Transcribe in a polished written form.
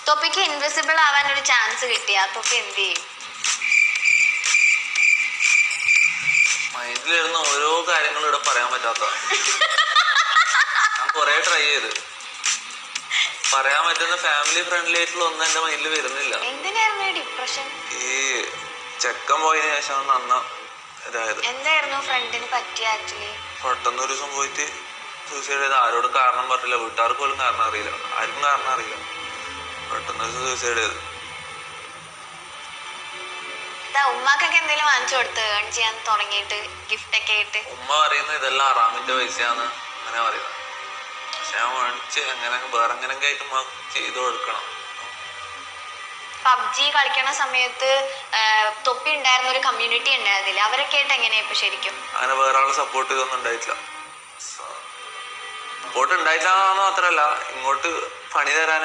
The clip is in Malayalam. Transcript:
തൊപ്പിക്ക് ഇൻവിസിബിൾ ആവാൻ ഒരു ചാൻസ് കിട്ടിയ തൊപ്പി എന്ത് ചെയ്യും? മൈൻഡിലിരുന്ന ഓരോ കാര്യങ്ങളും ഇവിടെ പറയാൻ പറ്റാത്ത ഞാൻ കൊറേ ട്രൈ ചെയ്ത് പറയാൻ പറ്റുന്ന ഫാമിലി ഫ്രണ്ട്ലി ആയിട്ടുള്ള ഒന്നും എന്റെ മൈൻഡിൽ വരുന്നില്ല. എന്തിനായിരുന്നു ഡിപ്രഷൻ? ഈ ചെക്കൻ പോയതിനു ശേഷം ഇതായത്. എന്തായിരുന്നു ഫ്രണ്ടിന് പറ്റിയ? ആക്ച്വലി പെട്ടെന്ന് ഒരു ദിവസം പോയിട്ട് സൂസൈഡ് ചെയ്ത്. ആരോട് കാരണം പറഞ്ഞില്ല, വീട്ടുകാർക്ക് പോലും കാരണം അറിയില്ല, ആർക്കും കാരണം അറിയില്ല. പെട്ടെന്ന് ഒരു സൂസൈഡ് ചെയ്ത്. ഉമ്മാക്കൊക്കെ എന്തെങ്കിലും വാങ്ങിച്ചു കൊടുത്ത് ഏൺ ചെയ്യാൻ തുടങ്ങിയിട്ട് ഗിഫ്റ്റ് ഒക്കെ ആയിട്ട്? ഉമ്മ പറയുന്നത് ഇതെല്ലാം അറാമിന്റെ പൈസയാന്ന് അങ്ങനെ പറയുന്നത്. പക്ഷെ ഞാൻ മേടിച്ച് എങ്ങനെ വേറെ എങ്ങനെയൊക്കെ ആയിട്ട് ഉമ്മ ചെയ്ത് കൊടുക്കണം. പബ്ജി കളിക്കണ സമയത്ത് തൊപ്പി ഉണ്ടായിരുന്ന ഒരു കമ്മ്യൂണിറ്റി ഉണ്ടായിരുന്നില്ല, അവരൊക്കെ ആയിട്ട് എങ്ങനെയാ ഇപ്പൊ ശരിക്കും? അങ്ങനെ വേറെ ആളെ സപ്പോർട്ട് ചെയ്തൊന്നും ഉണ്ടായിട്ടില്ല. സപ്പോർട്ട് ഉണ്ടായിട്ടില്ല മാത്രല്ല ഇങ്ങോട്ട് പണി തരാൻ